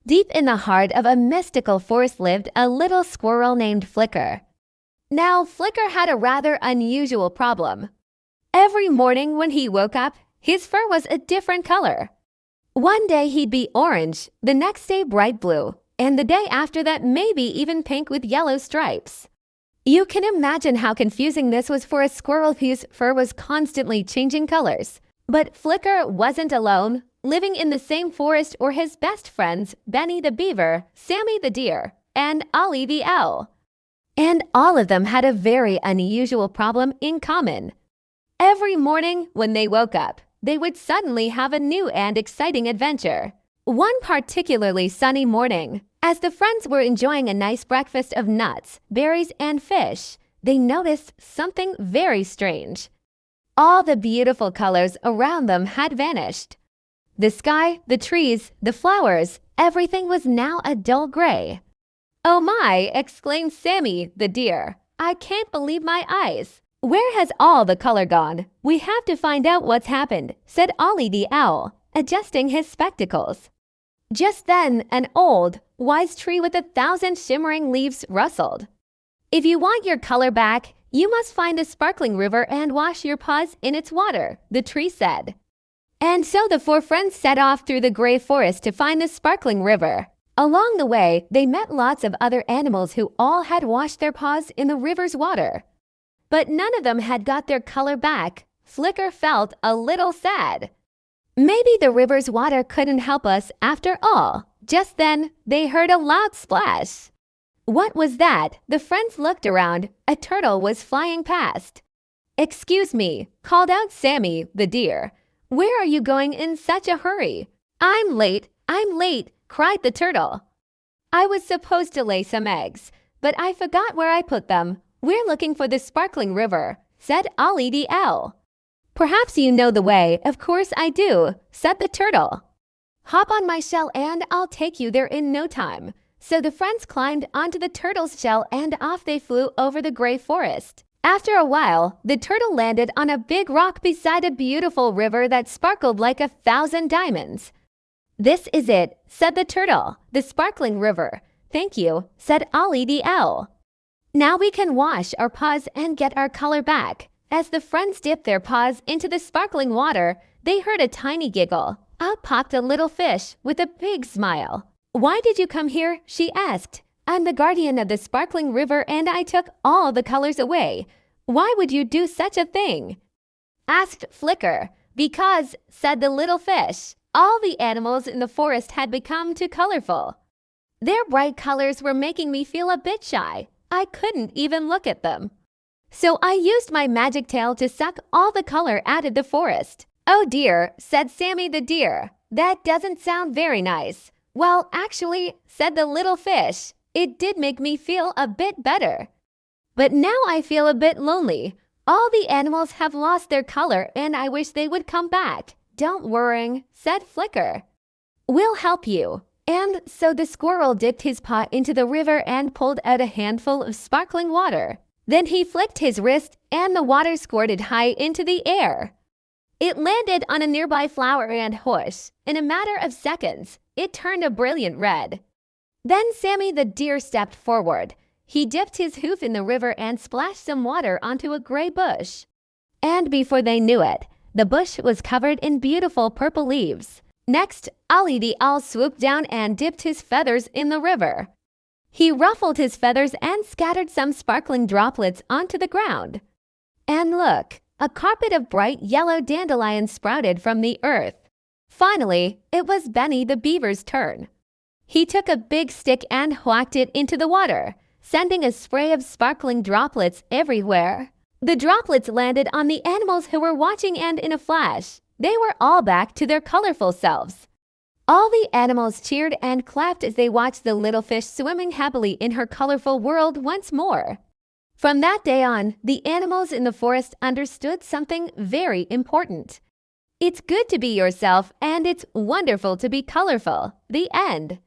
Deep in the heart of a mystical forest lived a little squirrel named Flicker. Now, Flicker had a rather unusual problem. Every morning when he woke up, his fur was a different color. One day he'd be orange, the next day bright blue, and the day after that maybe even pink with yellow stripes. You can imagine how confusing this was for a squirrel whose fur was constantly changing colors. But Flicker wasn't alone. Living in the same forest were his best friends, Benny the beaver, Sammy the deer, and Ollie the owl. And all of them had a very unusual problem in common. Every morning when they woke up, they would suddenly have a new and exciting adventure. One particularly sunny morning, as the friends were enjoying a nice breakfast of nuts, berries, and fish, they noticed something very strange. All the beautiful colors around them had vanished. The sky, the trees, the flowers, everything was now a dull gray. "Oh my!" exclaimed Sammy the deer. "I can't believe my eyes. Where has all the color gone? We have to find out what's happened," said Ollie the owl, adjusting his spectacles. Just then, an old, wise tree with 1,000 shimmering leaves rustled. "If you want your color back, you must find the sparkling river and wash your paws in its water," the tree said. And so the four friends set off through the gray forest to find the sparkling river. Along the way, they met lots of other animals who all had washed their paws in the river's water. But none of them had got their color back. Flicker felt a little sad. Maybe the river's water couldn't help us after all. Just then, they heard a loud splash. What was that? The friends looked around. A turtle was flying past. "Excuse me," called out Sammy the deer. "Where are you going in such a hurry?" I'm late, cried the turtle. "I was supposed to lay some eggs, but I forgot where I put them. We're looking for the sparkling river," said Ollie the owl. "Perhaps you know the way." "Of course I do," said the turtle. "Hop on my shell and I'll take you there in no time." So the friends climbed onto the turtle's shell and off they flew over the gray forest. After a while, the turtle landed on a big rock beside a beautiful river that sparkled like 1,000 diamonds. "This is it," said the turtle, "the sparkling river." "Thank you," said Ollie the owl. "Now we can wash our paws and get our color back." As the friends dipped their paws into the sparkling water, they heard a tiny giggle. Out popped a little fish with a big smile. "Why did you come here?" she asked. "I'm the guardian of the sparkling river and I took all the colors away. Why would you do such a thing?" asked Flicker. "Because," said the little fish, "all the animals in the forest had become too colorful. Their bright colors were making me feel a bit shy. I couldn't even look at them. So I used my magic tail to suck all the color out of the forest." "Oh dear," said Sammy the deer. "That doesn't sound very nice." "Well, actually," said the little fish, "it did make me feel a bit better. But now I feel a bit lonely. All the animals have lost their color and I wish they would come back." "Don't worry," said Flicker. "We'll help you." And so the squirrel dipped his paw into the river and pulled out a handful of sparkling water. Then he flicked his wrist and the water squirted high into the air. It landed on a nearby flower and whoosh, in a matter of seconds, it turned a brilliant red. Then Sammy the deer stepped forward. He dipped his hoof in the river and splashed some water onto a gray bush. And before they knew it, the bush was covered in beautiful purple leaves. Next, Ollie the owl swooped down and dipped his feathers in the river. He ruffled his feathers and scattered some sparkling droplets onto the ground. And look, a carpet of bright yellow dandelions sprouted from the earth. Finally, it was Benny the beaver's turn. He took a big stick and whacked it into the water, sending a spray of sparkling droplets everywhere. The droplets landed on the animals who were watching and in a flash, they were all back to their colorful selves. All the animals cheered and clapped as they watched the little fish swimming happily in her colorful world once more. From that day on, the animals in the forest understood something very important. It's good to be yourself and it's wonderful to be colorful. The end.